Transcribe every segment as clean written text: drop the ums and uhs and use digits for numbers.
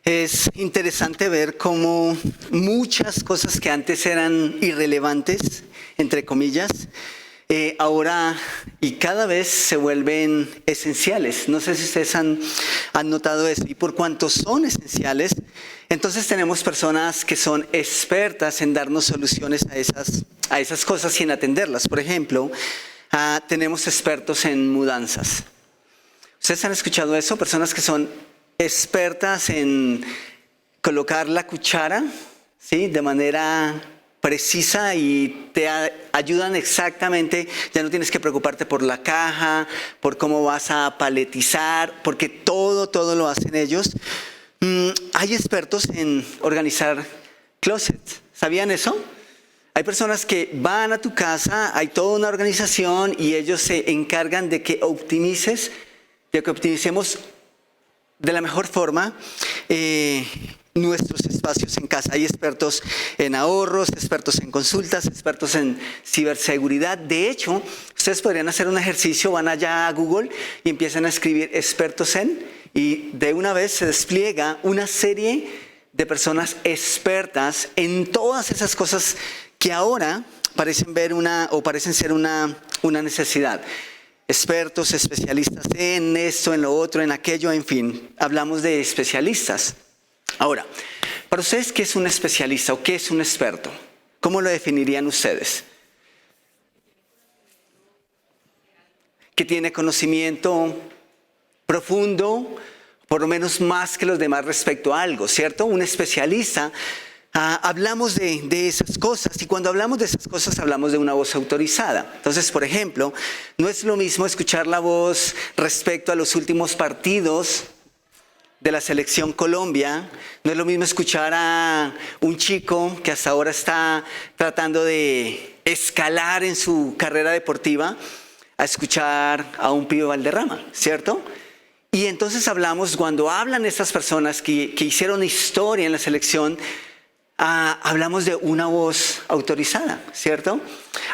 Es interesante ver cómo muchas cosas que antes eran irrelevantes, entre comillas, ahora y cada vez se vuelven esenciales. No sé si ustedes han notado eso. Y por cuanto son esenciales, entonces tenemos personas que son expertas en darnos soluciones a esas cosas y en atenderlas. Por ejemplo, tenemos expertos en mudanzas. ¿Ustedes han escuchado eso? Personas que son expertas en colocar la cuchara, ¿sí?, de manera precisa y te ayudan exactamente. Ya no tienes que preocuparte por la caja, por cómo vas a paletizar, porque todo lo hacen ellos. Hay expertos en organizar closets. ¿Sabían eso? Hay personas que van a tu casa, hay toda una organización y ellos se encargan de que optimicemos de la mejor forma nuestros espacios en casa. Hay expertos en ahorros, expertos en consultas, expertos en ciberseguridad. De hecho, ustedes podrían hacer un ejercicio, van allá a Google y empiezan a escribir expertos en, y de una vez se despliega una serie de personas expertas en todas esas cosas que ahora parecen ser una necesidad. Expertos, especialistas en esto, en lo otro, en aquello, en fin. Hablamos de especialistas. Ahora, para ustedes, ¿qué es un especialista o qué es un experto? ¿Cómo lo definirían ustedes? Que tiene conocimiento profundo, por lo menos más que los demás respecto a algo, ¿cierto? Un especialista. Hablamos de esas cosas, y cuando hablamos de esas cosas hablamos de una voz autorizada. Entonces, por ejemplo, no es lo mismo escuchar la voz respecto a los últimos partidos de la selección Colombia, no es lo mismo escuchar a un chico que hasta ahora está tratando de escalar en su carrera deportiva, a escuchar a un pibe Valderrama, ¿cierto? Y entonces hablamos, cuando hablan estas personas que hicieron historia en la selección, hablamos de una voz autorizada, ¿cierto?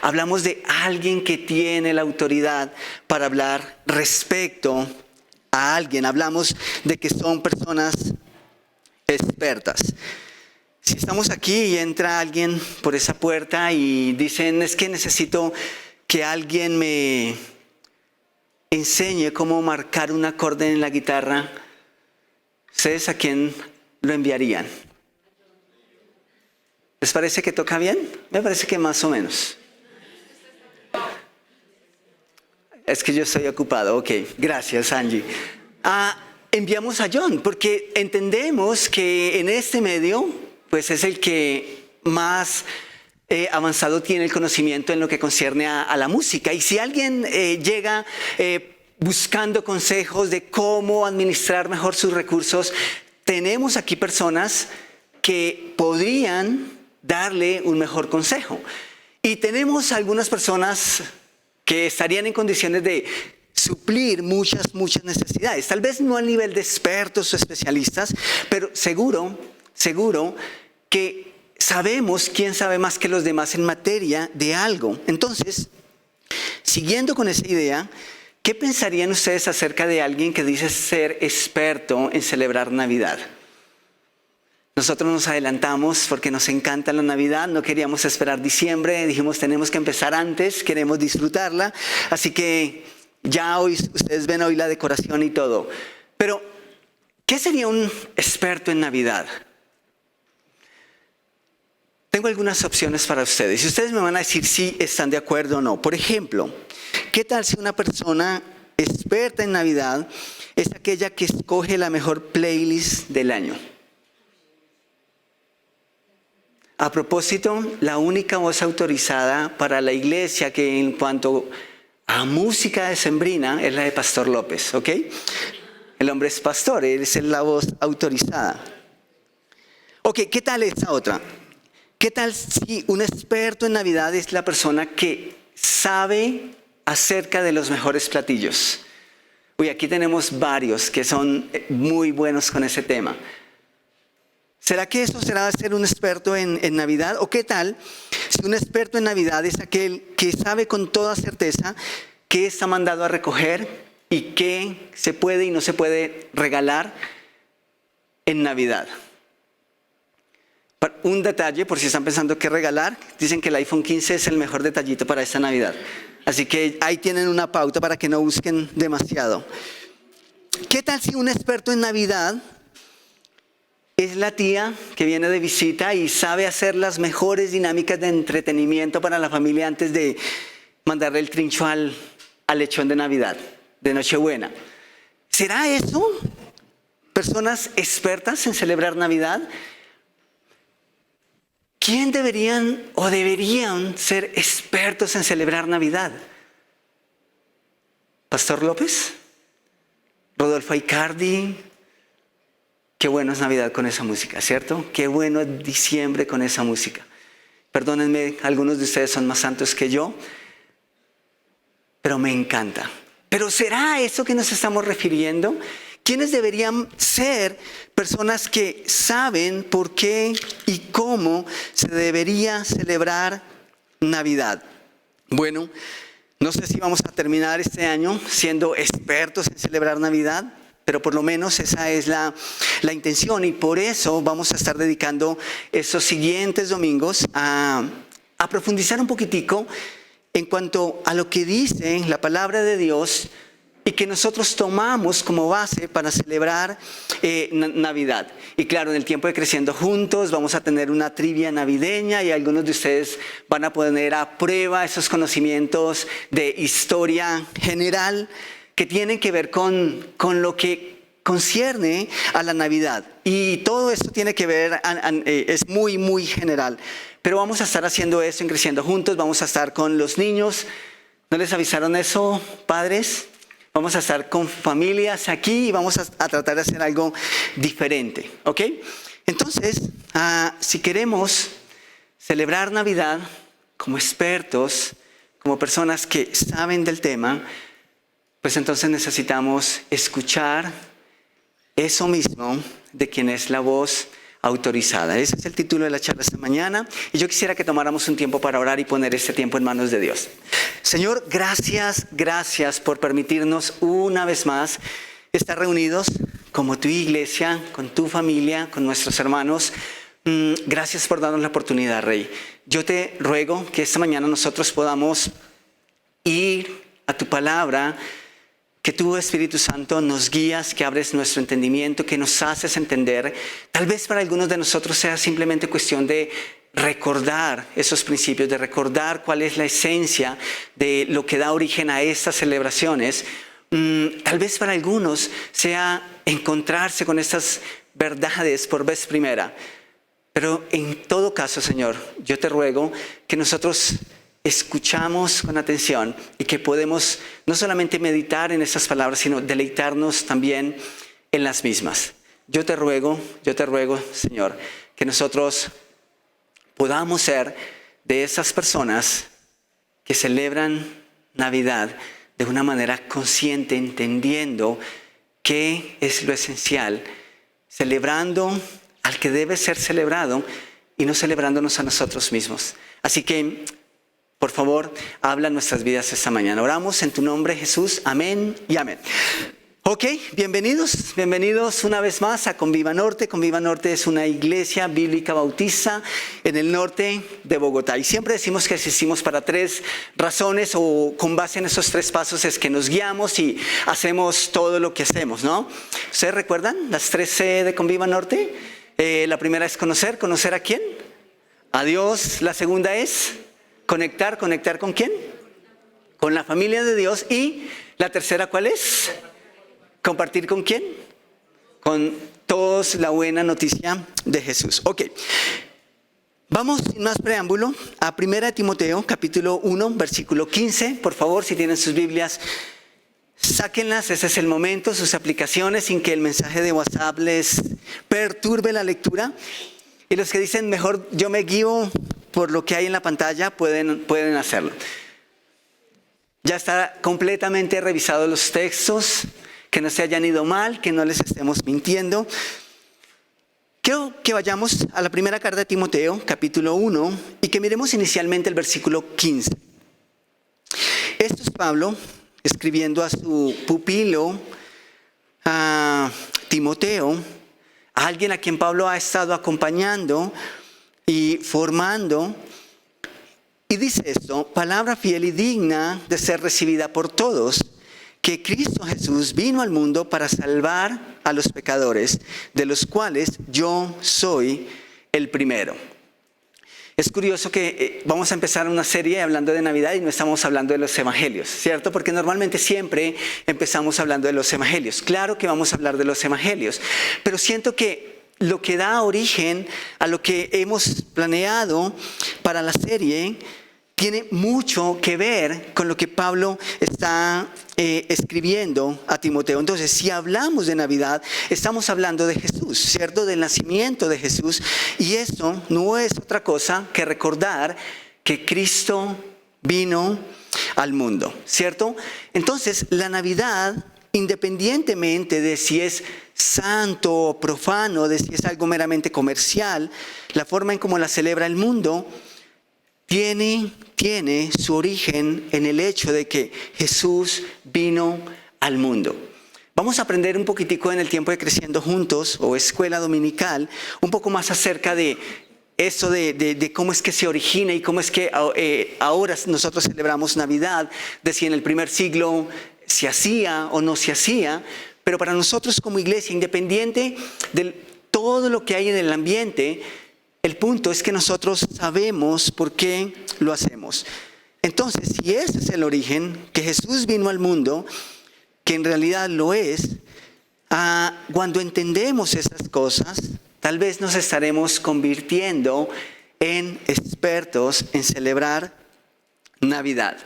Hablamos de alguien que tiene la autoridad para hablar respecto a alguien. Hablamos de que son personas expertas. Si estamos aquí y entra alguien por esa puerta y dicen, es que necesito que alguien me enseñe cómo marcar un acorde en la guitarra, ¿ustedes a quién lo enviarían? ¿Les parece que toca bien? Me parece que más o menos. Es que yo estoy ocupado, ok. Gracias, Angie. Enviamos a John, porque entendemos que en este medio, pues es el que más avanzado tiene el conocimiento en lo que concierne a la música. Y si alguien llega buscando consejos de cómo administrar mejor sus recursos, tenemos aquí personas que podrían darle un mejor consejo. Y tenemos algunas personas que estarían en condiciones de suplir muchas necesidades. Tal vez no al nivel de expertos o especialistas, pero seguro que sabemos quién sabe más que los demás en materia de algo. Entonces, siguiendo con esa idea, ¿qué pensarían ustedes acerca de alguien que dice ser experto en celebrar Navidad? Nosotros nos adelantamos porque nos encanta la Navidad, no queríamos esperar diciembre, dijimos tenemos que empezar antes, queremos disfrutarla, así que ya hoy ustedes ven hoy la decoración y todo. Pero, ¿qué sería un experto en Navidad? Tengo algunas opciones para ustedes y ustedes me van a decir si están de acuerdo o no. Por ejemplo, ¿qué tal si una persona experta en Navidad es aquella que escoge la mejor playlist del año? A propósito, la única voz autorizada para la iglesia que en cuanto a música decembrina es la de Pastor López, ¿ok? El hombre es pastor, él es la voz autorizada. Ok, ¿qué tal esta otra? ¿Qué tal si un experto en Navidad es la persona que sabe acerca de los mejores platillos? Uy, aquí tenemos varios que son muy buenos con ese tema. ¿Será que eso será ser un experto en Navidad? ¿O qué tal si un experto en Navidad es aquel que sabe con toda certeza qué está mandado a recoger y qué se puede y no se puede regalar en Navidad. Un detalle, por si están pensando qué regalar, dicen que el iPhone 15 es el mejor detallito para esta Navidad. Así que ahí tienen una pauta para que no busquen demasiado. ¿Qué tal si un experto en Navidad es la tía que viene de visita y sabe hacer las mejores dinámicas de entretenimiento para la familia antes de mandarle el trincho al lechón de Navidad, de Nochebuena? ¿Será eso? ¿Personas expertas en celebrar Navidad? ¿Quién deberían ser expertos en celebrar Navidad? ¿Pastor López? ¿Rodolfo Aicardi? Qué bueno es Navidad con esa música, ¿cierto? Qué bueno es diciembre con esa música. Perdónenme, algunos de ustedes son más santos que yo, pero me encanta. ¿Pero será a eso que nos estamos refiriendo? ¿Quiénes deberían ser personas que saben por qué y cómo se debería celebrar Navidad? Bueno, no sé si vamos a terminar este año siendo expertos en celebrar Navidad, pero por lo menos esa es la intención, y por eso vamos a estar dedicando esos siguientes domingos a profundizar un poquitico en cuanto a lo que dice la palabra de Dios y que nosotros tomamos como base para celebrar Navidad. Y claro, en el tiempo de Creciendo Juntos vamos a tener una trivia navideña y algunos de ustedes van a poner a prueba esos conocimientos de historia general que tienen que ver con lo que concierne a la Navidad. Y todo esto tiene que ver, es muy, muy general. Pero vamos a estar haciendo eso en Creciendo Juntos, vamos a estar con los niños. ¿No les avisaron eso, padres? Vamos a estar con familias aquí y vamos a tratar de hacer algo diferente, ¿ok? Entonces, si queremos celebrar Navidad como expertos, como personas que saben del tema, pues entonces necesitamos escuchar eso mismo de quien es la voz autorizada. Ese es el título de la charla esta mañana y yo quisiera que tomáramos un tiempo para orar y poner este tiempo en manos de Dios. Señor, gracias por permitirnos una vez más estar reunidos como tu iglesia, con tu familia, con nuestros hermanos. Gracias por darnos la oportunidad, Rey. Yo te ruego que esta mañana nosotros podamos ir a tu palabra, que tú, Espíritu Santo, nos guías, que abres nuestro entendimiento, que nos haces entender. Tal vez para algunos de nosotros sea simplemente cuestión de recordar esos principios, de recordar cuál es la esencia de lo que da origen a estas celebraciones. Tal vez para algunos sea encontrarse con estas verdades por vez primera. Pero en todo caso, Señor, yo te ruego que nosotros escuchamos con atención y que podemos no solamente meditar en esas palabras, sino deleitarnos también en las mismas. Yo te ruego, Señor, que nosotros podamos ser de esas personas que celebran Navidad de una manera consciente, entendiendo qué es lo esencial, celebrando al que debe ser celebrado y no celebrándonos a nosotros mismos. Así que, por favor, habla en nuestras vidas esta mañana. Oramos en tu nombre, Jesús. Amén y amén. Ok, bienvenidos una vez más a Conviva Norte. Conviva Norte es una iglesia bíblica bautista en el norte de Bogotá. Y siempre decimos que existimos para 3 razones, o con base en esos 3 pasos es que nos guiamos y hacemos todo lo que hacemos, ¿no? ¿Ustedes recuerdan las 3 C de Conviva Norte? La primera es conocer. ¿Conocer a quién? A Dios. La segunda es conectar. ¿Conectar con quién? Con la familia de Dios. Y la tercera, ¿cuál es? ¿Compartir con quién? Con todos la buena noticia de Jesús. Ok, vamos sin más preámbulo a 1 Timoteo, capítulo 1, versículo 15. Por favor, si tienen sus Biblias, sáquenlas. Ese es el momento, sus aplicaciones, sin que el mensaje de WhatsApp les perturbe la lectura. Y los que dicen, mejor yo me guío por lo que hay en la pantalla, pueden hacerlo. Ya está completamente revisados los textos, que no se hayan ido mal, que no les estemos mintiendo. Quiero que vayamos a la primera carta de Timoteo, capítulo 1, y que miremos inicialmente el versículo 15. Esto es Pablo escribiendo a su pupilo, a Timoteo, a alguien a quien Pablo ha estado acompañando y formando. Y dice esto: palabra fiel y digna de ser recibida por todos, que Cristo Jesús vino al mundo para salvar a los pecadores, de los cuales yo soy el primero. Es curioso que vamos a empezar una serie hablando de Navidad y no estamos hablando de los evangelios, ¿cierto? Porque normalmente siempre empezamos hablando de los evangelios. Claro que vamos a hablar de los evangelios, pero siento que lo que da origen a lo que hemos planeado para la serie tiene mucho que ver con lo que Pablo está escribiendo a Timoteo. Entonces, si hablamos de Navidad, estamos hablando de Jesús, ¿cierto? Del nacimiento de Jesús. Y eso no es otra cosa que recordar que Cristo vino al mundo, ¿cierto? Entonces, la Navidad, independientemente de si es santo o profano, de si es algo meramente comercial, la forma en cómo la celebra el mundo, tiene su origen en el hecho de que Jesús vino al mundo. Vamos a aprender un poquitico en el tiempo de Creciendo Juntos o Escuela Dominical, un poco más acerca de eso de cómo es que se origina y cómo es que ahora nosotros celebramos Navidad, de si en el primer siglo se hacía o no se hacía, pero para nosotros como iglesia, independiente de todo lo que hay en el ambiente, el punto es que nosotros sabemos por qué lo hacemos. Entonces, si ese es el origen, que Jesús vino al mundo, que en realidad lo es, cuando entendemos esas cosas, tal vez nos estaremos convirtiendo en expertos en celebrar Navidad.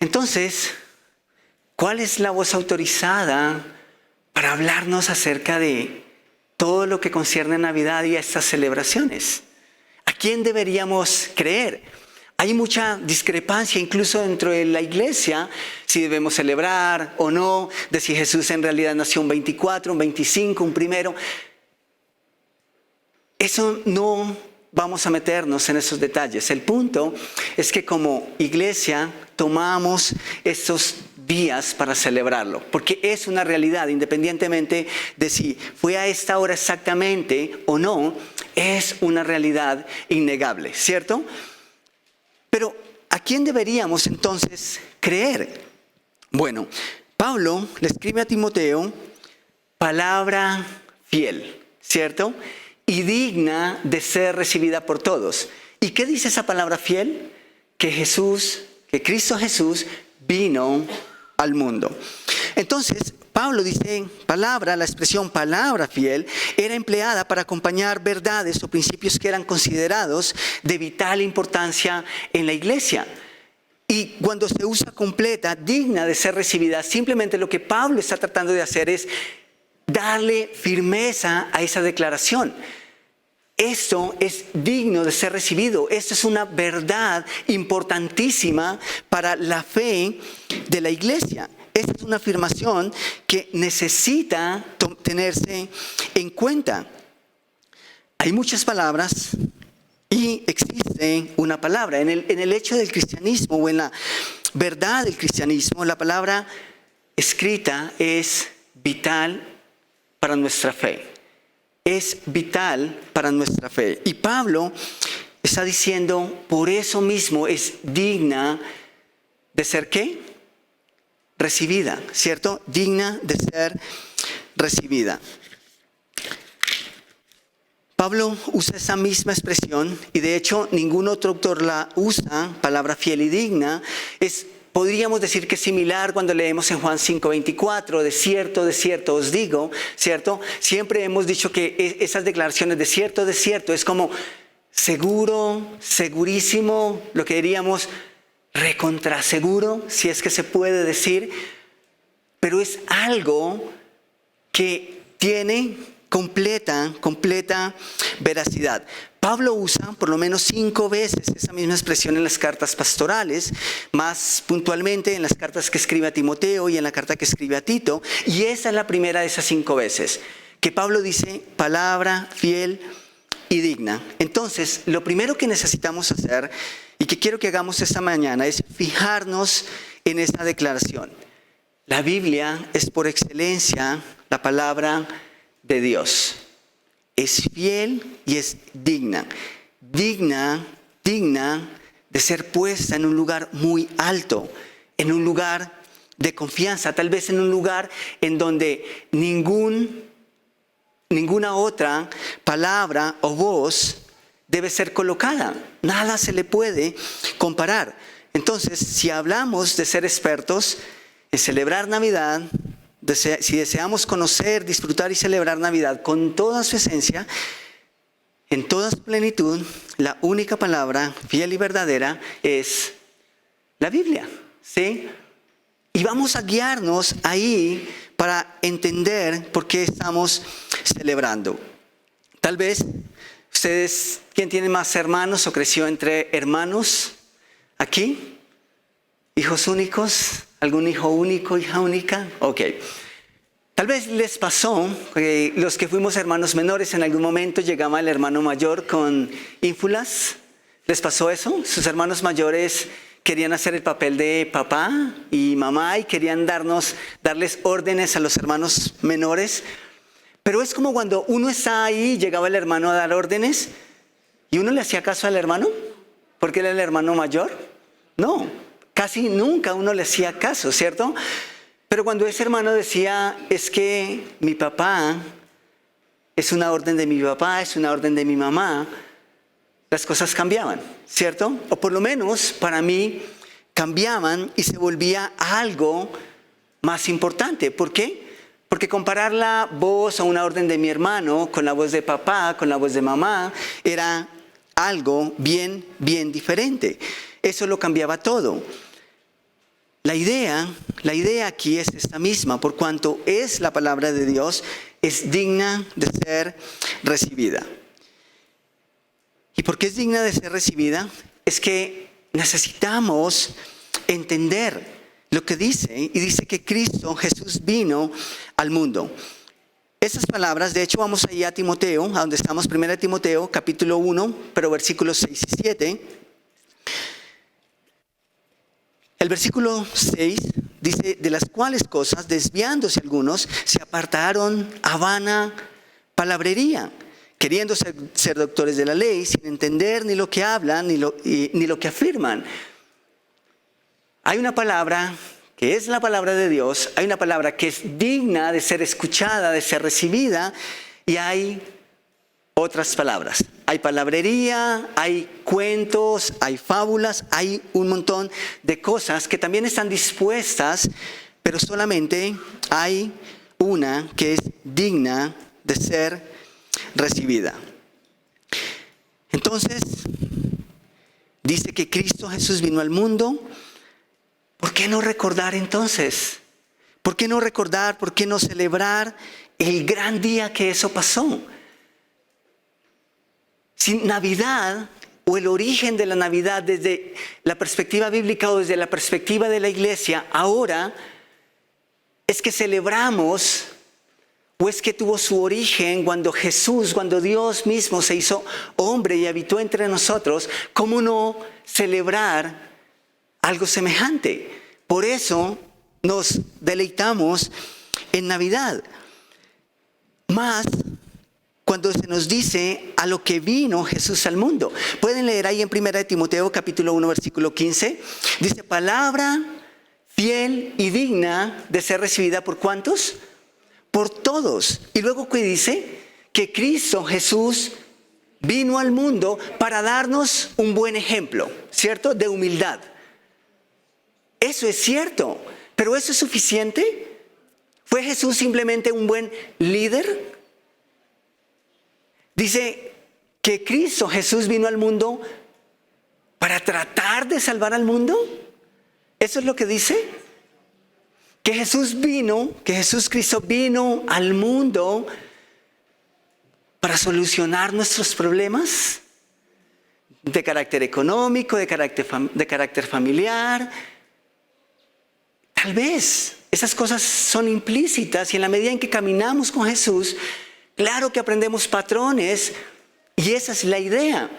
Entonces, ¿cuál es la voz autorizada para hablarnos acerca de todo lo que concierne a Navidad y a estas celebraciones? ¿A quién deberíamos creer? Hay mucha discrepancia incluso dentro de la iglesia, si debemos celebrar o no, de si Jesús en realidad nació un 24, un 25, un primero. Eso no vamos a meternos en esos detalles. El punto es que como iglesia tomamos estos días para celebrarlo, porque es una realidad, independientemente de si fue a esta hora exactamente o no, es una realidad innegable, ¿cierto? Pero ¿a quién deberíamos entonces creer? Bueno, Pablo le escribe a Timoteo palabra fiel, ¿cierto? Y digna de ser recibida por todos. ¿Y qué dice esa palabra fiel? Que Cristo Jesús vino al mundo. Entonces, Pablo dice la expresión palabra fiel era empleada para acompañar verdades o principios que eran considerados de vital importancia en la iglesia. Y cuando se usa completa, digna de ser recibida, simplemente lo que Pablo está tratando de hacer es darle firmeza a esa declaración. Esto es digno de ser recibido. Esto es una verdad importantísima para la fe de la iglesia. Esta es una afirmación que necesita tenerse en cuenta. Hay muchas palabras y existe una palabra. En el hecho del cristianismo o en la verdad del cristianismo, la palabra escrita es vital para nuestra fe. Es vital para nuestra fe. Y Pablo está diciendo, por eso mismo es digna de ser ¿qué? Recibida, ¿cierto? Digna de ser recibida. Pablo usa esa misma expresión y de hecho ningún otro autor la usa, palabra fiel y digna. Podríamos decir que es similar cuando leemos en Juan 5:24, de cierto os digo, ¿cierto? Siempre hemos dicho que esas declaraciones de cierto es como seguro, segurísimo, lo que diríamos recontraseguro, si es que se puede decir, pero es algo que tiene completa veracidad. Pablo usa por lo menos 5 veces esa misma expresión en las cartas pastorales, más puntualmente en las cartas que escribe a Timoteo y en la carta que escribe a Tito, y esa es la primera de esas 5 veces, que Pablo dice palabra fiel y digna. Entonces, lo primero que necesitamos hacer y que quiero que hagamos esta mañana es fijarnos en esta declaración. La Biblia es por excelencia la palabra de Dios. Es fiel y es digna. Digna de ser puesta en un lugar muy alto, en un lugar de confianza, tal vez en un lugar en donde ninguna otra palabra o voz debe ser colocada. Nada se le puede comparar. Entonces, si hablamos de ser expertos en celebrar Navidad, si deseamos conocer, disfrutar y celebrar Navidad con toda su esencia, en toda su plenitud, la única palabra fiel y verdadera es la Biblia, ¿sí? Y vamos a guiarnos ahí para entender por qué estamos celebrando. Tal vez ustedes, ¿quién tiene más hermanos o creció entre hermanos aquí? ¿Hijos únicos? ¿Algún hijo único, hija única? Ok. Tal vez les pasó que los que fuimos hermanos menores en algún momento llegaba el hermano mayor con ínfulas. ¿Les pasó eso? Sus hermanos mayores querían hacer el papel de papá y mamá y querían darles órdenes a los hermanos menores. Pero es como cuando uno está ahí, llegaba el hermano a dar órdenes y uno le hacía caso al hermano porque él era el hermano mayor. No, casi nunca uno le hacía caso, ¿cierto? Pero cuando ese hermano decía, es que mi papá, es una orden de mi papá, es una orden de mi mamá, las cosas cambiaban, ¿cierto? O por lo menos para mí cambiaban y se volvía algo más importante. ¿Por qué? Porque comparar la voz o una orden de mi hermano con la voz de papá, con la voz de mamá, era algo bien diferente. Eso lo cambiaba todo. La idea aquí es esta misma, por cuanto es la palabra de Dios, es digna de ser recibida. ¿Y por qué es digna de ser recibida? Es que necesitamos entender lo que dice, y dice que Cristo Jesús vino al mundo. Esas palabras, de hecho vamos ahí a Timoteo, a donde estamos, 1 Timoteo, capítulo 1, pero versículos 6 y 7. El versículo 6 dice, de las cuales cosas, desviándose algunos, se apartaron a vana palabrería, queriendo ser doctores de la ley, sin entender ni lo que hablan ni lo que afirman. Hay una palabra que es la palabra de Dios, hay una palabra que es digna de ser escuchada, de ser recibida, y hay otras palabras. Hay palabrería, hay cuentos, hay fábulas, hay un montón de cosas que también están dispuestas, pero solamente hay una que es digna de ser recibida. Entonces, dice que Cristo Jesús vino al mundo. ¿Por qué no recordar entonces? ¿Por qué no recordar? ¿Por qué no celebrar el gran día que eso pasó? Si Navidad o el origen de la Navidad desde la perspectiva bíblica o desde la perspectiva de la iglesia ahora es que celebramos o es que tuvo su origen cuando Dios mismo se hizo hombre y habitó entre nosotros, ¿cómo no celebrar algo semejante? Por eso nos deleitamos en Navidad. Más cuando se nos dice a lo que vino Jesús al mundo. Pueden leer ahí en 1 Timoteo capítulo 1 versículo 15. Dice, palabra fiel y digna de ser recibida ¿por cuántos? Por todos. Y luego que dice que Cristo Jesús vino al mundo para darnos un buen ejemplo, ¿cierto? De humildad. Eso es cierto, pero ¿eso es suficiente? ¿Fue Jesús simplemente un buen líder? Dice que Cristo Jesús vino al mundo para tratar de salvar al mundo. ¿Eso es lo que dice? Que Jesús Cristo vino al mundo para solucionar nuestros problemas de carácter económico, de carácter familiar. Tal vez esas cosas son implícitas y en la medida en que caminamos con Jesús, claro que aprendemos patrones y esa es la idea.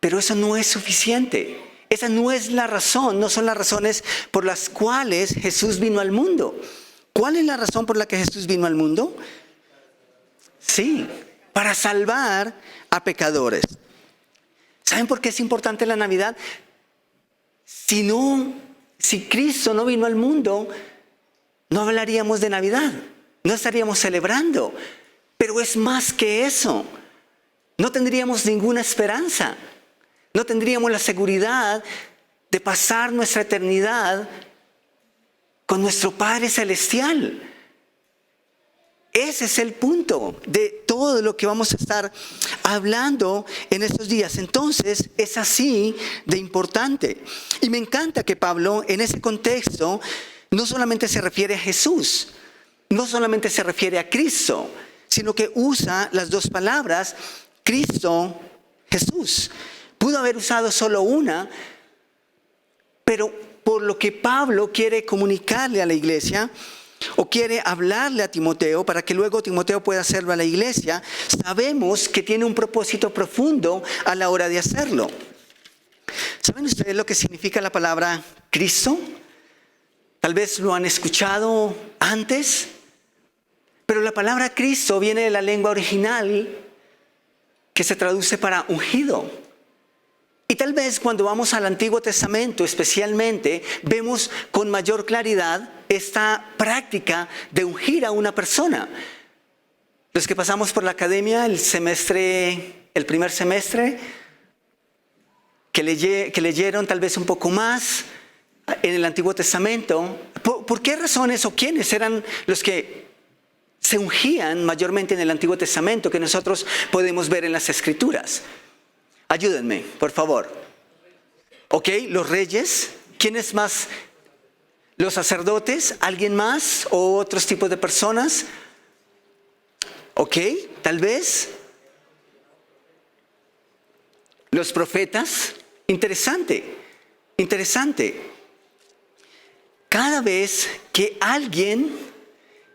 Pero eso no es suficiente. Esa no es la razón, no son las razones por las cuales Jesús vino al mundo. ¿Cuál es la razón por la que Jesús vino al mundo? Sí, para salvar a pecadores. ¿Saben por qué es importante la Navidad? Si Cristo no vino al mundo, no hablaríamos de Navidad, no estaríamos celebrando. Pero es más que eso. No tendríamos ninguna esperanza. No tendríamos la seguridad de pasar nuestra eternidad con nuestro Padre Celestial. Ese es el punto de todo lo que vamos a estar hablando en estos días. Entonces, es así de importante. Y me encanta que Pablo, en ese contexto, no solamente se refiere a Jesús, no solamente se refiere a Cristo, sino que usa las dos palabras, Cristo, Jesús. Pudo haber usado solo una, pero por lo que Pablo quiere comunicarle a la iglesia, o quiere hablarle a Timoteo para que luego Timoteo pueda hacerlo a la iglesia, sabemos que tiene un propósito profundo a la hora de hacerlo. ¿Saben ustedes lo que significa la palabra Cristo? Tal vez lo han escuchado antes, pero la palabra Cristo viene de la lengua original que se traduce para ungido. Y tal vez cuando vamos al Antiguo Testamento especialmente, vemos con mayor claridad esta práctica de ungir a una persona. Los que pasamos por la academia el primer semestre, que leyeron tal vez un poco más en el Antiguo Testamento, ¿por qué razones o quiénes eran los que se ungían mayormente en el Antiguo Testamento que nosotros podemos ver en las Escrituras? Ayúdenme, por favor. Ok, los reyes. ¿Quiénes más? ¿Los sacerdotes? ¿Alguien más? ¿O otros tipos de personas? Ok, tal vez. Los profetas. Interesante. Cada vez que alguien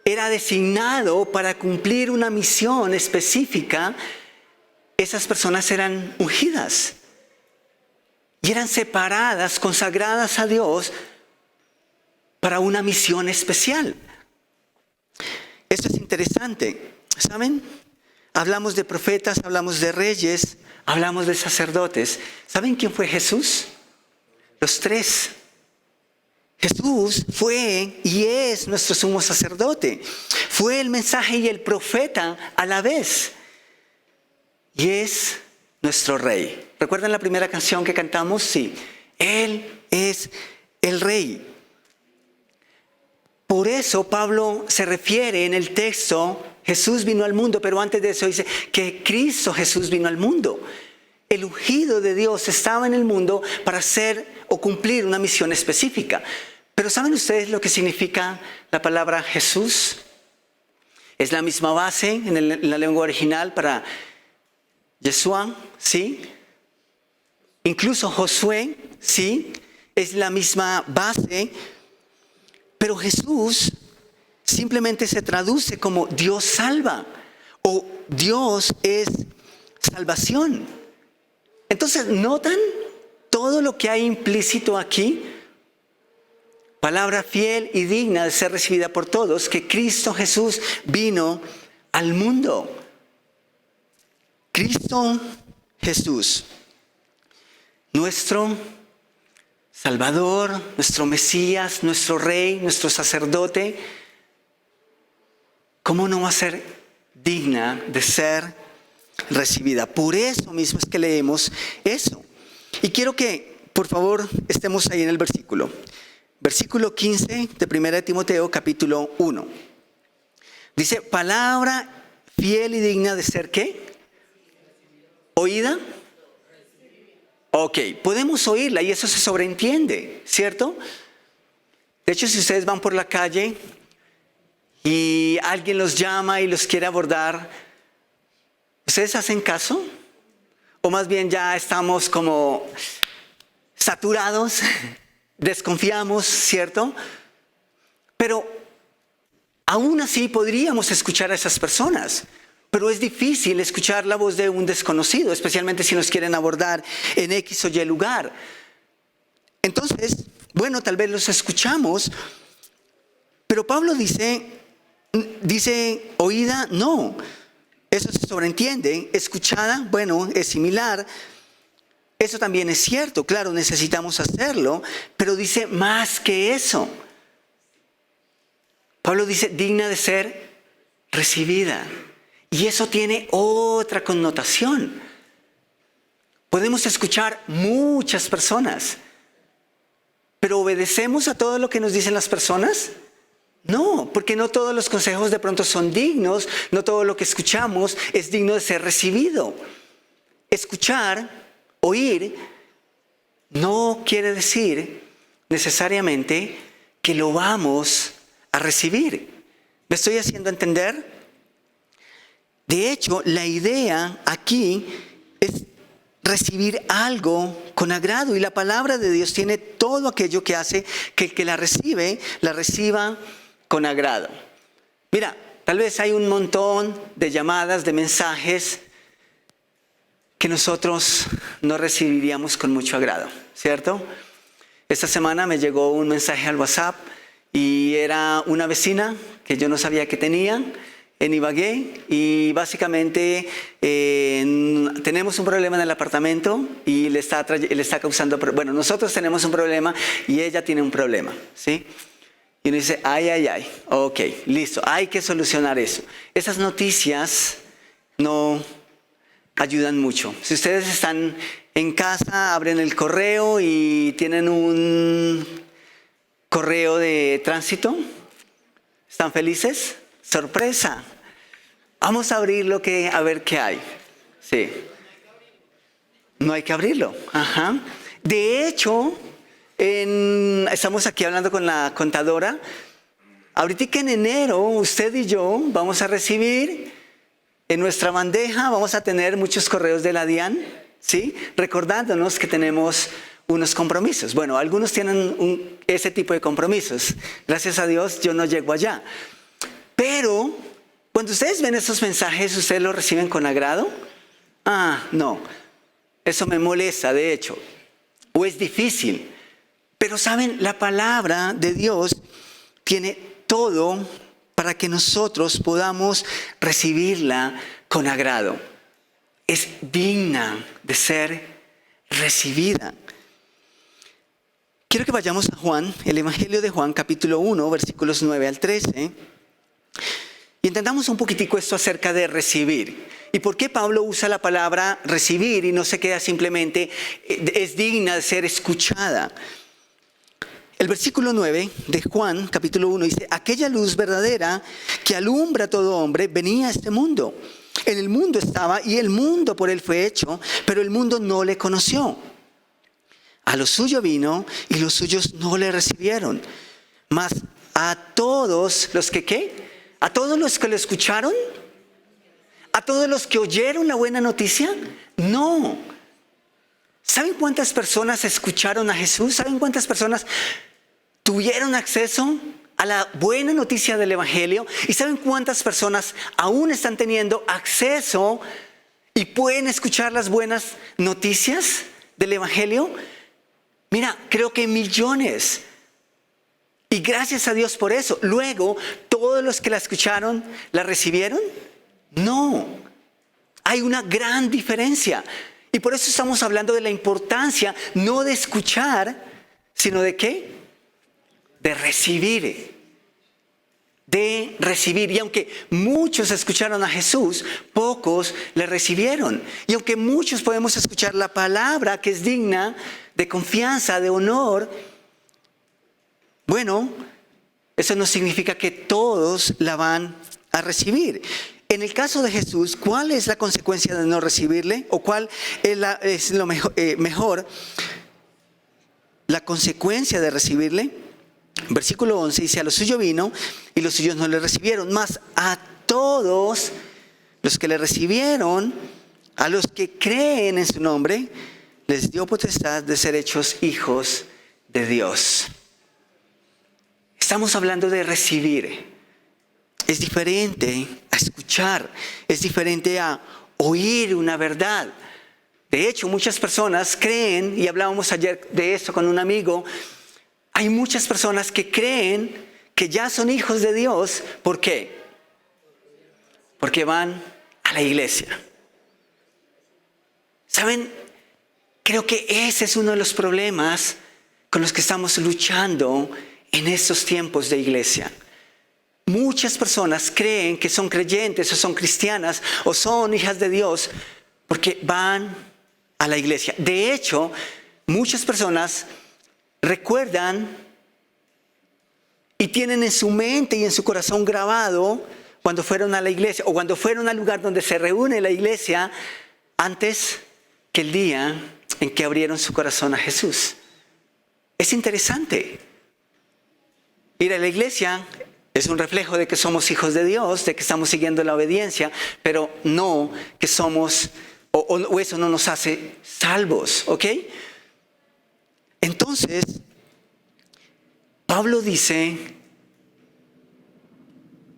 era designado para cumplir una misión específica, esas personas eran ungidas y eran separadas, consagradas a Dios para una misión especial. Esto es interesante, ¿saben? Hablamos de profetas, hablamos de reyes, hablamos de sacerdotes. ¿Saben quién fue Jesús? Los tres. Jesús fue y es nuestro sumo sacerdote. Fue el mensaje y el profeta a la vez. Y es nuestro rey. ¿Recuerdan la primera canción que cantamos? Sí. Él es el rey. Por eso Pablo se refiere en el texto, Jesús vino al mundo, pero antes de eso dice que Cristo Jesús vino al mundo. El ungido de Dios estaba en el mundo para hacer o cumplir una misión específica. Pero ¿saben ustedes lo que significa la palabra Jesús? Es la misma base en la lengua original para Yeshua, ¿sí? Incluso Josué, ¿sí? Es la misma base, pero Jesús simplemente se traduce como Dios salva o Dios es salvación. Entonces, ¿notan todo lo que hay implícito aquí? Palabra fiel y digna de ser recibida por todos, que Cristo Jesús vino al mundo. Cristo Jesús, nuestro Salvador, nuestro Mesías, nuestro Rey, nuestro sacerdote, ¿cómo no va a ser digna de ser recibida? Por eso mismo es que leemos eso. Y quiero que, por favor, estemos ahí en el versículo. Versículo 15 de 1 Timoteo, capítulo 1. Dice, palabra fiel y digna de ser, ¿qué? ¿Oída? Ok, podemos oírla y eso se sobreentiende, ¿cierto? De hecho, si ustedes van por la calle y alguien los llama y los quiere abordar, ¿ustedes hacen caso? O más bien ya estamos como saturados, desconfiamos, ¿cierto? Pero aún así podríamos escuchar a esas personas. Pero es difícil escuchar la voz de un desconocido, especialmente si nos quieren abordar en X o Y lugar. Entonces, bueno, tal vez los escuchamos, pero Pablo dice, oída, no. Eso se sobreentiende. Escuchada, bueno, es similar. Eso también es cierto, claro, necesitamos hacerlo, pero dice más que eso. Pablo dice, digna de ser recibida. Y eso tiene otra connotación. Podemos escuchar muchas personas, pero ¿obedecemos a todo lo que nos dicen las personas? No, porque no todos los consejos de pronto son dignos, no todo lo que escuchamos es digno de ser recibido. Escuchar, oír, no quiere decir necesariamente que lo vamos a recibir. ¿Me estoy haciendo entender? De hecho, la idea aquí es recibir algo con agrado, y la palabra de Dios tiene todo aquello que hace que el que la reciba con agrado. Mira, tal vez hay un montón de llamadas, de mensajes que nosotros no recibiríamos con mucho agrado, ¿cierto? Esta semana me llegó un mensaje al WhatsApp y era una vecina que yo no sabía que tenía en Ibagué, y básicamente tenemos un problema en el apartamento y le está causando, bueno, nosotros tenemos un problema y ella tiene un problema, ¿sí? Y uno dice, ay, ok, listo, hay que solucionar eso. Esas noticias no ayudan mucho. Si ustedes están en casa, abren el correo y tienen un correo de tránsito, ¿están felices? Sorpresa. Vamos a abrirlo a ver qué hay. Sí. No hay que abrirlo. Ajá. De hecho, estamos aquí hablando con la contadora. Ahorita en enero, usted y yo vamos a recibir en nuestra bandeja, vamos a tener muchos correos de la DIAN, ¿sí? Recordándonos que tenemos unos compromisos. Bueno, algunos tienen ese tipo de compromisos. Gracias a Dios, yo no llego allá. Pero cuando ustedes ven esos mensajes, ¿ustedes los reciben con agrado? No. Eso me molesta, de hecho. O es difícil. Pero saben, la palabra de Dios tiene todo para que nosotros podamos recibirla con agrado. Es digna de ser recibida. Quiero que vayamos a Juan, el Evangelio de Juan, capítulo 1, versículos 9 al 13. Y entendamos un poquitico esto acerca de recibir. ¿Y por qué Pablo usa la palabra recibir y no se queda simplemente es digna de ser escuchada? El versículo 9 de Juan, capítulo 1, dice, aquella luz verdadera que alumbra a todo hombre venía a este mundo. En el mundo estaba y el mundo por él fue hecho, pero el mundo no le conoció. A lo suyo vino y los suyos no le recibieron. Mas a todos los que, ¿qué? A todos los que lo escucharon, a todos los que oyeron la buena noticia, no. ¿Saben cuántas personas escucharon a Jesús? ¿Saben cuántas personas tuvieron acceso a la buena noticia del Evangelio? ¿Y saben cuántas personas aún están teniendo acceso y pueden escuchar las buenas noticias del Evangelio? Mira, creo que millones. Y gracias a Dios por eso. Luego, ¿todos los que la escucharon la recibieron? No. Hay una gran diferencia. Y por eso estamos hablando de la importancia, no de escuchar, sino de ¿qué? De recibir. De recibir. Y aunque muchos escucharon a Jesús, pocos le recibieron. Y aunque muchos podemos escuchar la palabra que es digna de confianza, de honor, bueno, eso no significa que todos la van a recibir. En el caso de Jesús, ¿cuál es la consecuencia de no recibirle? ¿O cuál es lo mejor? La consecuencia de recibirle. Versículo 11 dice, a lo suyo vino y los suyos no le recibieron. Mas a todos los que le recibieron, a los que creen en su nombre, les dio potestad de ser hechos hijos de Dios. Estamos hablando de recibir. Es diferente a escuchar, es diferente a oír una verdad. De hecho, muchas personas creen, y hablábamos ayer de esto con un amigo, hay muchas personas que creen que ya son hijos de Dios. ¿Por qué? Porque van a a la iglesia. ¿Saben? Creo que ese es uno de los problemas con los que estamos luchando en estos tiempos de iglesia. Muchas personas creen que son creyentes o son cristianas o son hijas de Dios porque van a la iglesia. De hecho, muchas personas recuerdan y tienen en su mente y en su corazón grabado cuando fueron a la iglesia o cuando fueron al lugar donde se reúne la iglesia antes que el día en que abrieron su corazón a Jesús. Es interesante. Ir a la iglesia es un reflejo de que somos hijos de Dios, de que estamos siguiendo la obediencia, pero no que somos, o eso no nos hace salvos, ¿ok? Entonces, Pablo dice,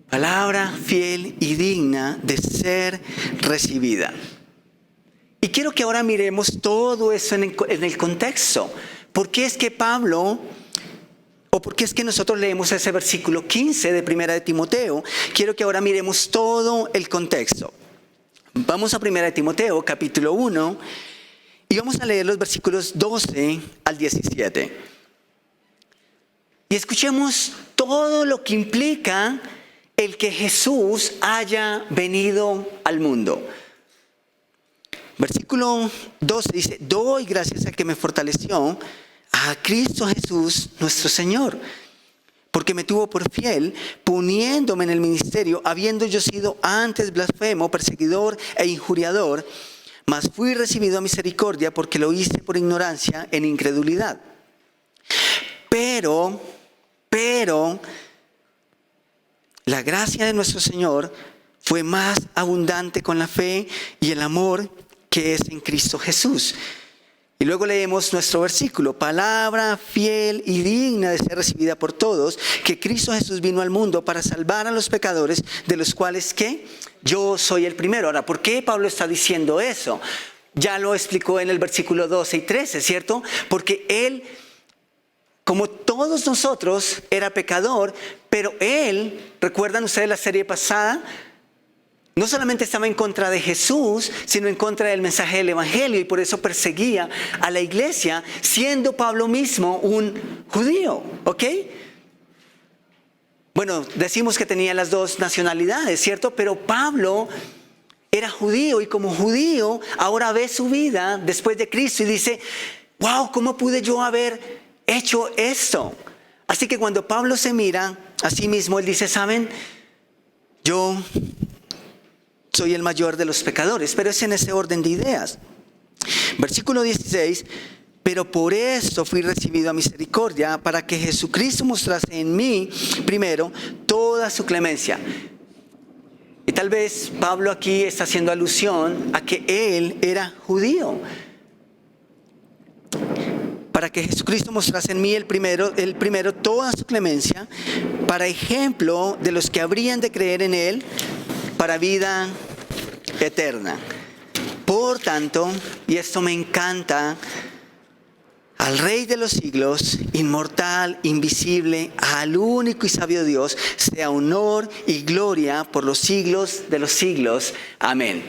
palabra fiel y digna de ser recibida. Y quiero que ahora miremos todo eso en el contexto. ¿Por qué es que Pablo, o por qué es que nosotros leemos ese versículo 15 de Primera de Timoteo? Quiero que ahora miremos todo el contexto. Vamos a Primera de Timoteo, capítulo 1, y vamos a leer los versículos 12 al 17. Y escuchemos todo lo que implica el que Jesús haya venido al mundo. Versículo 12 dice, doy gracias al que me fortaleció, a Cristo Jesús nuestro Señor, porque me tuvo por fiel, poniéndome en el ministerio, habiendo yo sido antes blasfemo, perseguidor e injuriador, mas fui recibido a misericordia porque lo hice por ignorancia en incredulidad. Pero, la gracia de nuestro Señor fue más abundante con la fe y el amor que es en Cristo Jesús. Y luego leemos nuestro versículo, palabra fiel y digna de ser recibida por todos, que Cristo Jesús vino al mundo para salvar a los pecadores, de los cuales, ¿qué? Yo soy el primero. Ahora, ¿por qué Pablo está diciendo eso? Ya lo explicó en el versículo 12 y 13, ¿cierto? Porque él, como todos nosotros, era pecador, pero él, ¿recuerdan ustedes la serie pasada? No solamente estaba en contra de Jesús, sino en contra del mensaje del Evangelio, y por eso perseguía a la iglesia, siendo Pablo mismo un judío, ¿ok? Bueno, decimos que tenía las dos nacionalidades, ¿cierto? Pero Pablo era judío, y como judío ahora ve su vida después de Cristo y dice, wow, ¿cómo pude yo haber hecho esto? Así que cuando Pablo se mira a sí mismo, él dice, ¿saben? Yo soy el mayor de los pecadores, pero es en ese orden de ideas. Versículo 16, pero por esto fui recibido a misericordia, para que Jesucristo mostrase en mí, primero, toda su clemencia. Y tal vez Pablo aquí está haciendo alusión a que él era judío. Para que Jesucristo mostrase en mí el primero toda su clemencia, para ejemplo de los que habrían de creer en él, para vida eterna. Por tanto, y esto me encanta, al Rey de los siglos, inmortal, invisible, al único y sabio Dios, sea honor y gloria por los siglos de los siglos. Amén.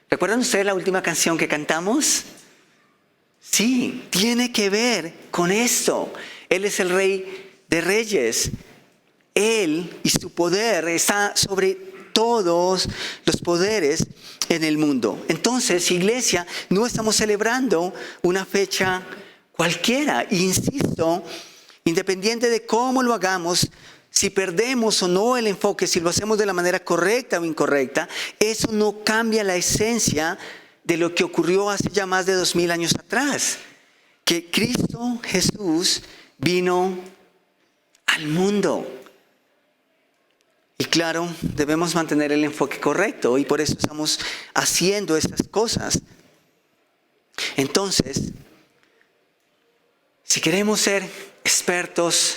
¿Recuerdan ustedes la última canción que cantamos? Sí, tiene que ver con esto. Él es el Rey de Reyes. Él y su poder está sobre todos los poderes en el mundo. Entonces, iglesia, no estamos celebrando una fecha cualquiera. Insisto, independiente de cómo lo hagamos, si perdemos o no el enfoque, si lo hacemos de la manera correcta o incorrecta, eso no cambia la esencia de lo que ocurrió hace ya más de 2000 años atrás. Que Cristo Jesús vino al mundo. Y claro, debemos mantener el enfoque correcto y por eso estamos haciendo estas cosas. Entonces, si queremos ser expertos,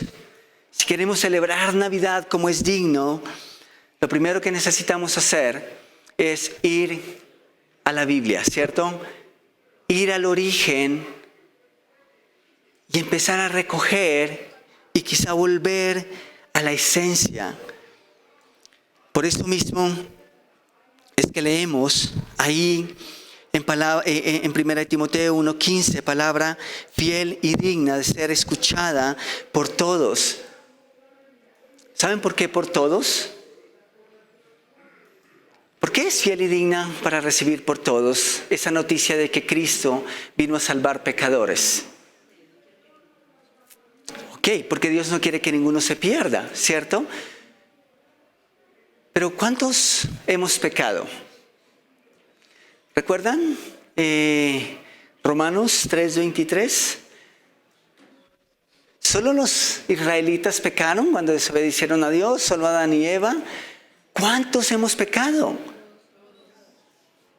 si queremos celebrar Navidad como es digno, lo primero que necesitamos hacer es ir a la Biblia, ¿cierto? Ir al origen y empezar a recoger y quizá volver a la esencia. Por eso mismo es que leemos ahí en 1 Timoteo 1:15, palabra fiel y digna de ser escuchada por todos. ¿Saben por qué por todos? ¿Por qué es fiel y digna para recibir por todos esa noticia de que Cristo vino a salvar pecadores? Ok, porque Dios no quiere que ninguno se pierda, ¿cierto? Pero ¿cuántos hemos pecado? ¿Recuerdan Romanos 3:23? ¿Solo los israelitas pecaron cuando desobedecieron a Dios? ¿Solo Adán y Eva? ¿Cuántos hemos pecado?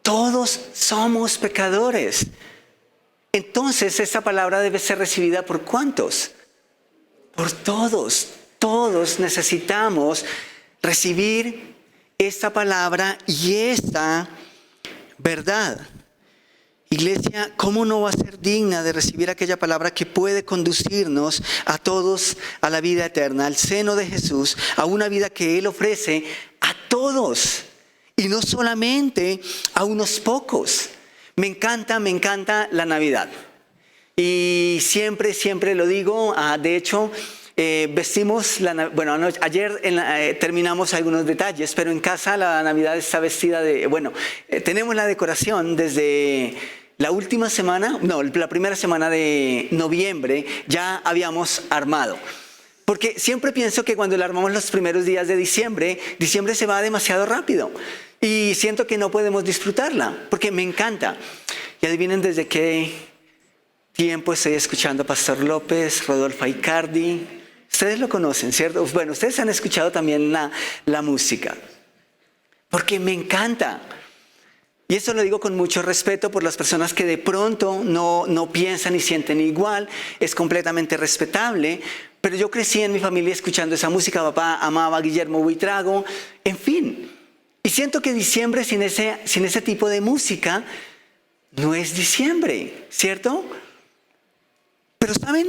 Todos somos pecadores. Entonces, esta palabra debe ser recibida ¿por cuántos? Por todos. Todos necesitamos recibir esta palabra y esta verdad. Iglesia, ¿cómo no va a ser digna de recibir aquella palabra que puede conducirnos a todos a la vida eterna, al seno de Jesús, a una vida que Él ofrece a todos y no solamente a unos pocos? Me encanta la Navidad y siempre lo digo. De hecho, vestimos ayer terminamos algunos detalles, pero en casa la Navidad está vestida tenemos la decoración desde la primera semana de noviembre ya habíamos armado. Porque siempre pienso que cuando la armamos los primeros días de diciembre se va demasiado rápido. Y siento que no podemos disfrutarla, porque me encanta. Y adivinen desde qué tiempo estoy escuchando a Pastor López, Rodolfo Aicardi. Ustedes lo conocen, ¿cierto? Bueno, ustedes han escuchado también la música. Porque me encanta. Y eso lo digo con mucho respeto por las personas que de pronto no piensan y sienten igual. Es completamente respetable. Pero yo crecí en mi familia escuchando esa música. Papá amaba a Guillermo Buitrago. En fin. Y siento que diciembre sin ese tipo de música no es diciembre, ¿cierto? Pero ¿saben?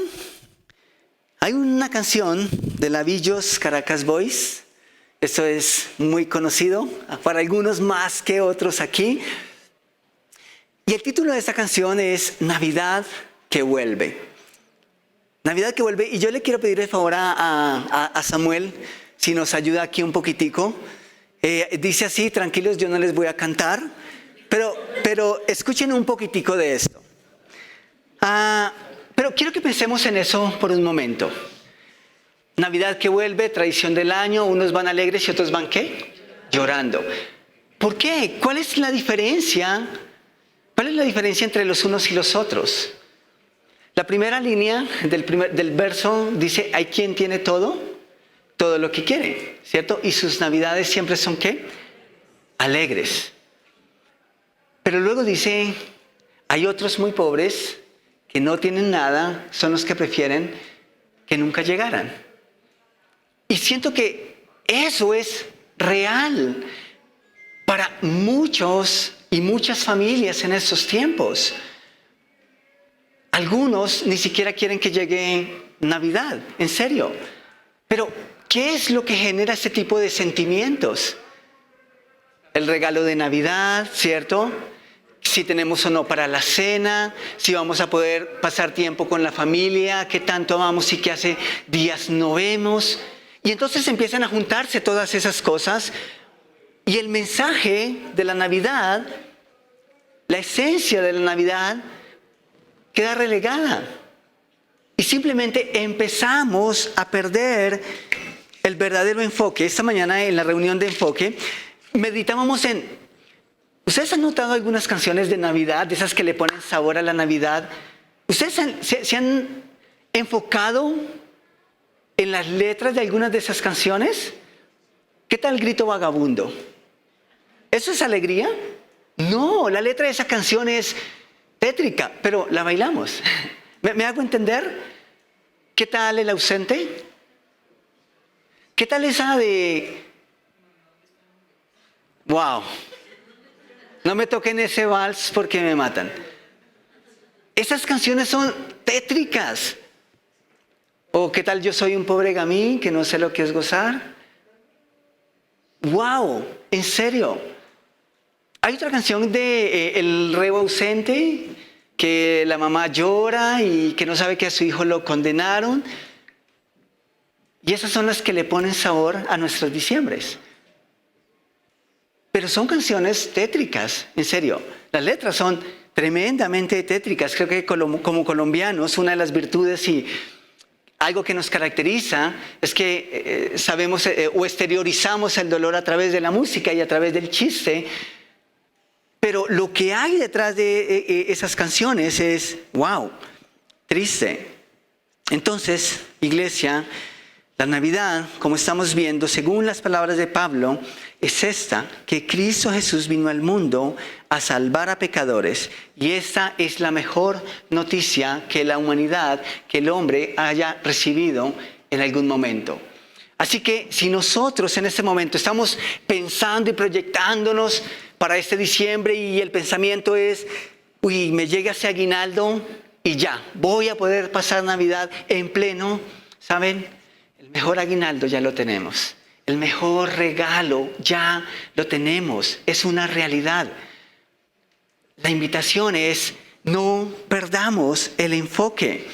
Hay una canción de Lavillos Caracas Boys. Esto es muy conocido para algunos más que otros aquí. Y el título de esta canción es Navidad que vuelve. Navidad que vuelve. Y yo le quiero pedir de favor a Samuel si nos ayuda aquí un poquitico. Dice así: tranquilos, yo no les voy a cantar, pero escuchen un poquitico de esto. Pero quiero que pensemos en eso por un momento. Navidad que vuelve, tradición del año, unos van alegres y otros van ¿qué? Llorando. ¿Por qué? ¿Cuál es la diferencia? ¿Cuál es la diferencia entre los unos y los otros? La primera línea del verso dice: hay quien tiene todo lo que quiere, ¿cierto? Y sus navidades siempre son ¿qué? Alegres. Pero luego dice: hay otros muy pobres que no tienen nada, son los que prefieren que nunca llegaran. Y siento que eso es real para muchos y muchas familias en estos tiempos. Algunos ni siquiera quieren que llegue Navidad, en serio. Pero ¿qué es lo que genera este tipo de sentimientos? El regalo de Navidad, ¿cierto? Si tenemos o no para la cena, si vamos a poder pasar tiempo con la familia, qué tanto amamos y que hace días no vemos. Y entonces empiezan a juntarse todas esas cosas y el mensaje de la Navidad, la esencia de la Navidad, queda relegada. Y simplemente empezamos a perder el verdadero enfoque. Esta mañana en la reunión de enfoque meditábamos en... ¿Ustedes han notado algunas canciones de Navidad, de esas que le ponen sabor a la Navidad? ¿Ustedes se han enfocado en las letras de algunas de esas canciones? ¿Qué tal Grito Vagabundo? ¿Eso es alegría? No, la letra de esa canción es tétrica, pero la bailamos. ¿Me hago entender? ¿Qué tal El Ausente? ¿Qué tal esa de... wow, no me toquen ese vals porque me matan? Esas canciones son tétricas. ¿O qué tal Yo soy un pobre gamín que no sé lo que es gozar? ¡Wow! ¿En serio? Hay otra canción de El Reo Ausente, que la mamá llora y que no sabe que a su hijo lo condenaron. Y esas son las que le ponen sabor a nuestros diciembres. Pero son canciones tétricas, en serio. Las letras son tremendamente tétricas. Creo que como colombianos, una de las virtudes y algo que nos caracteriza es que sabemos o exteriorizamos el dolor a través de la música y a través del chiste. Pero lo que hay detrás de esas canciones es, wow, triste. Entonces, iglesia, la Navidad, como estamos viendo, según las palabras de Pablo, es esta, que Cristo Jesús vino al mundo a salvar a pecadores. Y esta es la mejor noticia que la humanidad, que el hombre haya recibido en algún momento. Así que si nosotros en este momento estamos pensando y proyectándonos para este diciembre y el pensamiento es, uy, me llega ese aguinaldo y ya, voy a poder pasar Navidad en pleno, ¿saben? El mejor aguinaldo ya lo tenemos. El mejor regalo ya lo tenemos. Es una realidad. La invitación es, no perdamos el enfoque.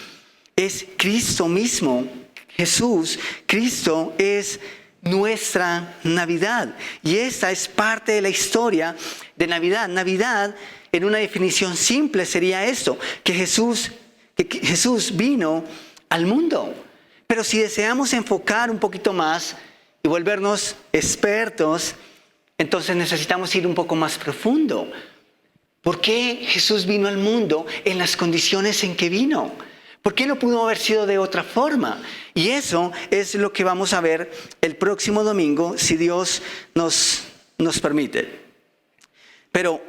Es Cristo mismo, Jesús. Cristo es nuestra Navidad. Y esta es parte de la historia de Navidad. Navidad, en una definición simple, sería esto, que Jesús vino al mundo. Pero si deseamos enfocar un poquito más y volvernos expertos, entonces necesitamos ir un poco más profundo. ¿Por qué Jesús vino al mundo en las condiciones en que vino? ¿Por qué no pudo haber sido de otra forma? Y eso es lo que vamos a ver el próximo domingo, si Dios nos permite. Pero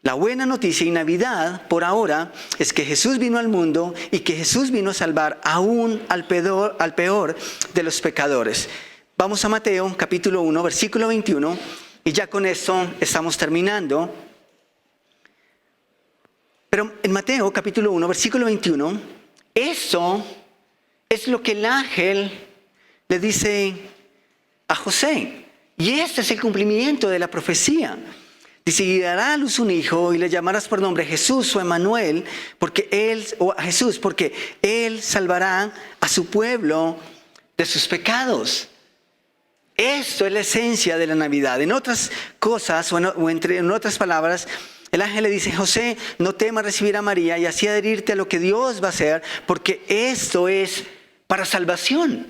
la buena noticia y Navidad, por ahora, es que Jesús vino al mundo y que Jesús vino a salvar aún al peor de los pecadores. Vamos a Mateo, capítulo 1, versículo 21, y ya con esto estamos terminando. Pero en Mateo, capítulo 1, versículo 21, eso es lo que el ángel le dice a José. Y este es el cumplimiento de la profecía. Dice, y dará a luz un hijo y le llamarás por nombre Jesús o Emmanuel, porque él salvará a su pueblo de sus pecados. Esto es la esencia de la Navidad. En otras cosas, en otras palabras, el ángel le dice, José, no temas recibir a María y así adherirte a lo que Dios va a hacer, porque esto es para salvación.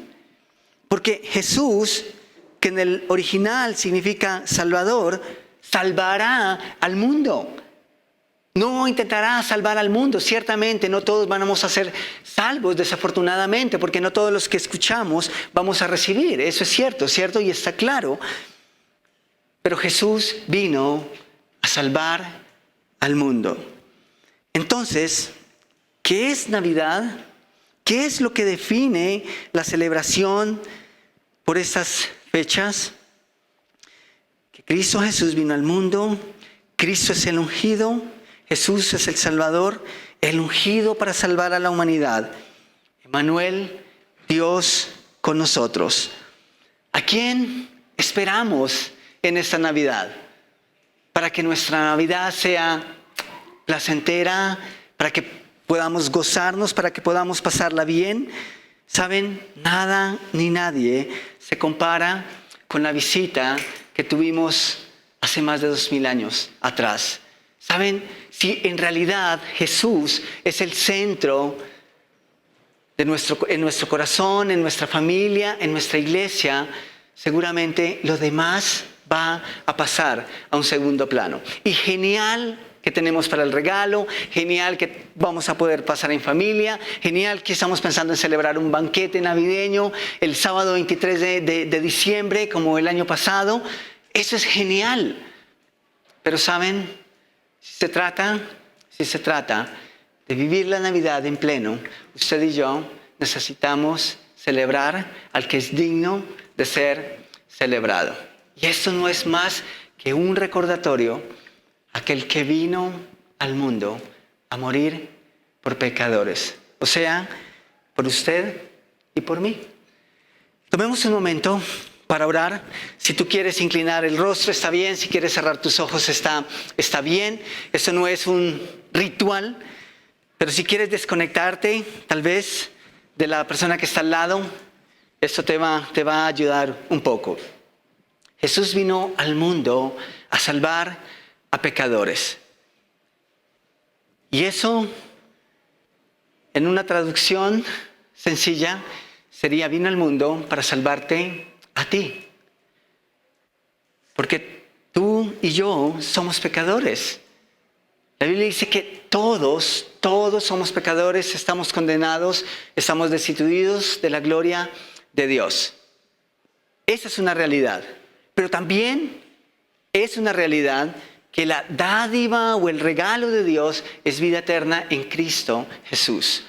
Porque Jesús, que en el original significa Salvador, salvará al mundo. No intentará salvar al mundo. Ciertamente no todos vamos a ser salvos, desafortunadamente, porque no todos los que escuchamos vamos a recibir. Eso es cierto, y está claro. Pero Jesús vino a salvar al mundo. Entonces, ¿qué es Navidad? ¿Qué es lo que define la celebración por estas fechas? Que Cristo Jesús vino al mundo, Cristo es el ungido, Jesús es el Salvador, el ungido para salvar a la humanidad. Emmanuel, Dios con nosotros. ¿A quién esperamos en esta Navidad? Para que nuestra Navidad sea placentera, para que podamos gozarnos, para que podamos pasarla bien. ¿Saben? Nada ni nadie se compara con la visita que tuvimos hace más de 2000 años atrás. ¿Saben? Si en realidad Jesús es el centro en nuestro corazón, en nuestra familia, en nuestra iglesia, seguramente lo demás va a pasar a un segundo plano. Y genial que tenemos para el regalo, genial que vamos a poder pasar en familia, genial que estamos pensando en celebrar un banquete navideño el sábado 23 de diciembre, como el año pasado. Eso es genial. Pero ¿saben? Si se trata de vivir la Navidad en pleno, usted y yo necesitamos celebrar al que es digno de ser celebrado. Y esto no es más que un recordatorio a aquel que vino al mundo a morir por pecadores. O sea, por usted y por mí. Tomemos un momento para orar. Si tú quieres inclinar el rostro, está bien. Si quieres cerrar tus ojos, está bien. Esto no es un ritual, pero si quieres desconectarte, tal vez, de la persona que está al lado, esto te va a ayudar un poco. Jesús vino al mundo a salvar a pecadores. Y eso, en una traducción sencilla, sería: vino al mundo para salvarte a ti. Porque tú y yo somos pecadores. La Biblia dice que todos somos pecadores, estamos condenados, estamos destituidos de la gloria de Dios. Esa es una realidad. Pero también es una realidad que la dádiva o el regalo de Dios es vida eterna en Cristo Jesús.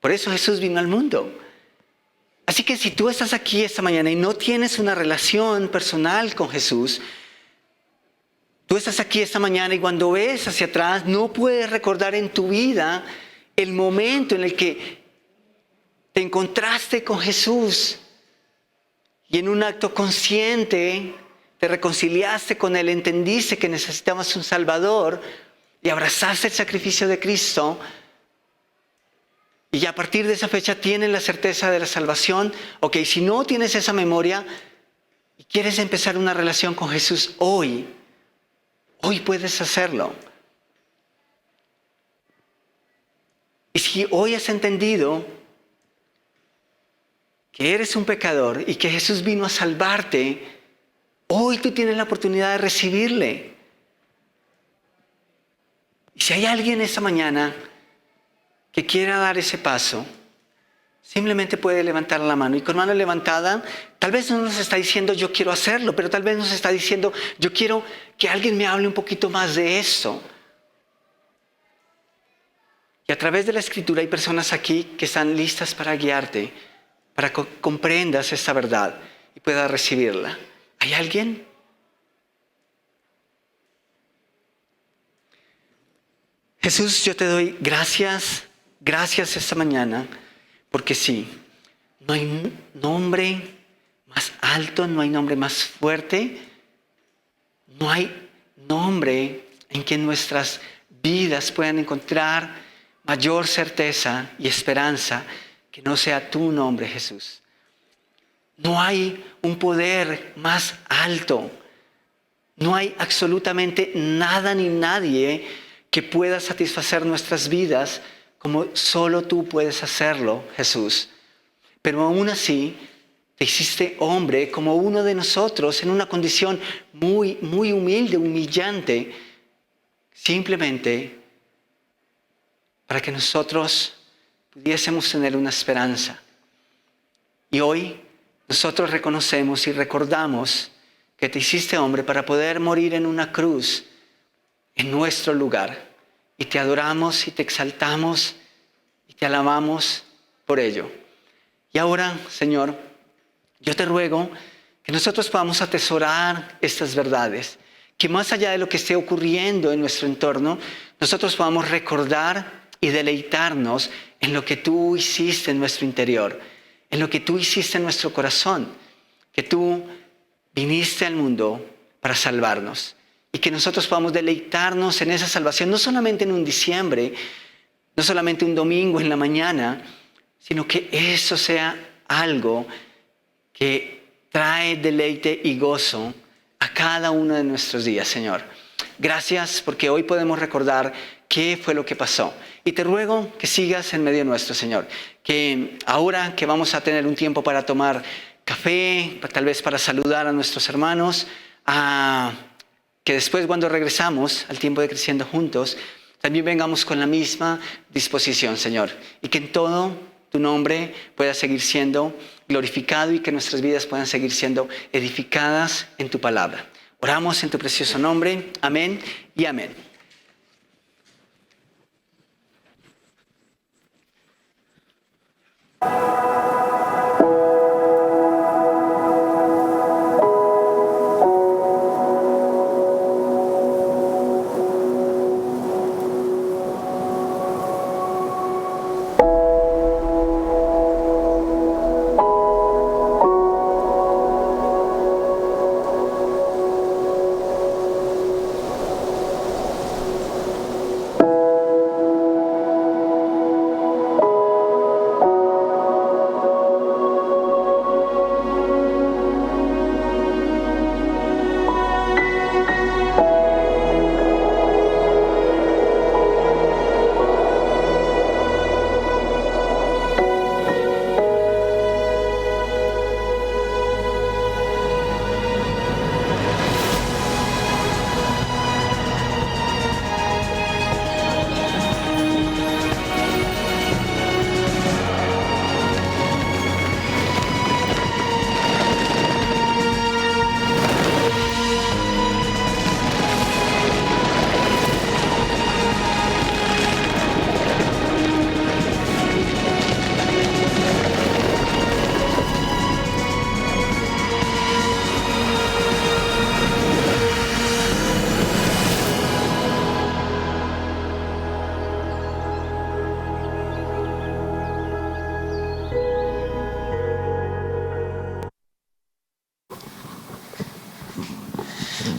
Por eso Jesús vino al mundo. Así que si tú estás aquí esta mañana y no tienes una relación personal con Jesús, tú estás aquí esta mañana y cuando ves hacia atrás no puedes recordar en tu vida el momento en el que te encontraste con Jesús y en un acto consciente te reconciliaste con Él, entendiste que necesitabas un Salvador y abrazaste el sacrificio de Cristo. Y a partir de esa fecha tienes la certeza de la salvación. Ok, si no tienes esa memoria y quieres empezar una relación con Jesús hoy puedes hacerlo. Y si hoy has entendido que eres un pecador y que Jesús vino a salvarte, hoy tú tienes la oportunidad de recibirle. Y si hay alguien esta mañana que quiera dar ese paso, simplemente puede levantar la mano. Y con mano levantada, tal vez no nos está diciendo yo quiero hacerlo, pero tal vez nos está diciendo yo quiero que alguien me hable un poquito más de esto. Y a través de la Escritura hay personas aquí que están listas para guiarte, para que comprendas esta verdad y puedas recibirla. ¿Hay alguien? Jesús, yo te doy gracias esta mañana, porque sí, no hay nombre más alto, no hay nombre más fuerte, no hay nombre en que nuestras vidas puedan encontrar mayor certeza y esperanza que no sea tu nombre, Jesús. No hay un poder más alto, no hay absolutamente nada ni nadie que pueda satisfacer nuestras vidas como solo tú puedes hacerlo, Jesús. Pero aún así, te hiciste hombre como uno de nosotros en una condición muy, muy humilde, humillante, simplemente para que nosotros pudiésemos tener una esperanza. Y hoy nosotros reconocemos y recordamos que te hiciste hombre para poder morir en una cruz en nuestro lugar. Y te adoramos y te exaltamos y te alabamos por ello. Y ahora, Señor, yo te ruego que nosotros podamos atesorar estas verdades, que más allá de lo que esté ocurriendo en nuestro entorno, nosotros podamos recordar y deleitarnos en lo que tú hiciste en nuestro interior, en lo que tú hiciste en nuestro corazón, que tú viniste al mundo para salvarnos. Y que nosotros podamos deleitarnos en esa salvación, no solamente en un diciembre, no solamente un domingo en la mañana, sino que eso sea algo que trae deleite y gozo a cada uno de nuestros días, Señor. Gracias porque hoy podemos recordar qué fue lo que pasó. Y te ruego que sigas en medio nuestro, Señor. Que ahora que vamos a tener un tiempo para tomar café, tal vez para saludar a nuestros hermanos, que después cuando regresamos al tiempo de Creciendo Juntos, también vengamos con la misma disposición, Señor. Y que en todo tu nombre pueda seguir siendo glorificado y que nuestras vidas puedan seguir siendo edificadas en tu palabra. Oramos en tu precioso nombre. Amén y amén.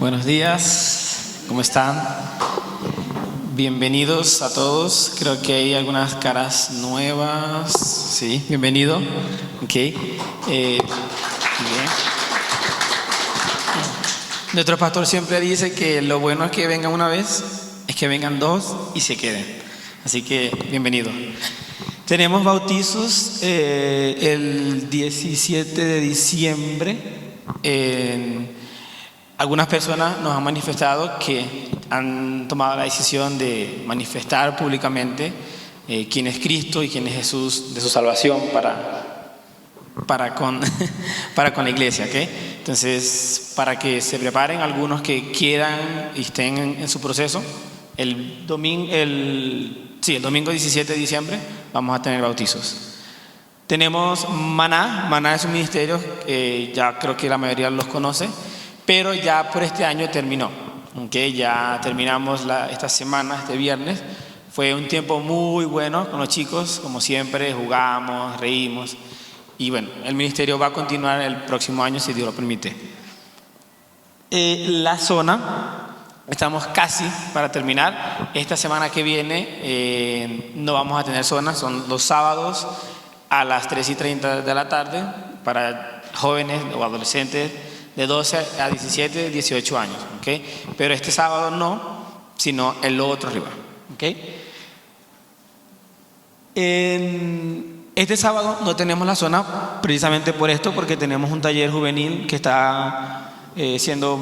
Buenos días, ¿cómo están? Bienvenidos a todos. Creo que hay algunas caras nuevas. Sí, bienvenido. Ok. Bien. Nuestro pastor siempre dice que lo bueno es que vengan una vez, es que vengan dos y se queden. Así que bienvenido. Tenemos bautizos el 17 de diciembre. Algunas personas nos han manifestado que han tomado la decisión de manifestar públicamente quién es Cristo y quién es Jesús de su salvación para con la iglesia, ¿okay? Entonces, para que se preparen algunos que quieran y estén en su proceso, el domingo 17 de diciembre vamos a tener bautizos. Tenemos Maná. Maná es un ministerio que ya creo que la mayoría los conoce, pero ya por este año terminó. ¿Okay? Ya terminamos esta semana, este viernes. Fue un tiempo muy bueno con los chicos, como siempre, jugamos, reímos. Y bueno, el ministerio va a continuar el próximo año si Dios lo permite. La zona, estamos casi para terminar. Esta semana que viene no vamos a tener zona, son los sábados a las 3:30 de la tarde para jóvenes o adolescentes de 12 a 17, 18 años, ¿okay? Pero este sábado no, sino el otro arriba, ¿okay? Este sábado no tenemos la zona precisamente por esto, porque tenemos un taller juvenil que está siendo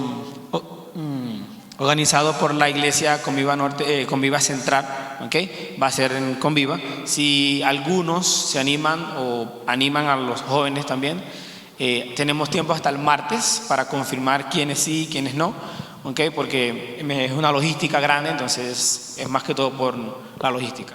organizado por la iglesia Conviva Norte, Conviva Central, ¿okay? Va a ser en Conviva. Si algunos se animan o animan a los jóvenes también, tenemos tiempo hasta el martes para confirmar quiénes sí y quiénes no, ¿okay? Porque es una logística grande, entonces es más que todo por la logística.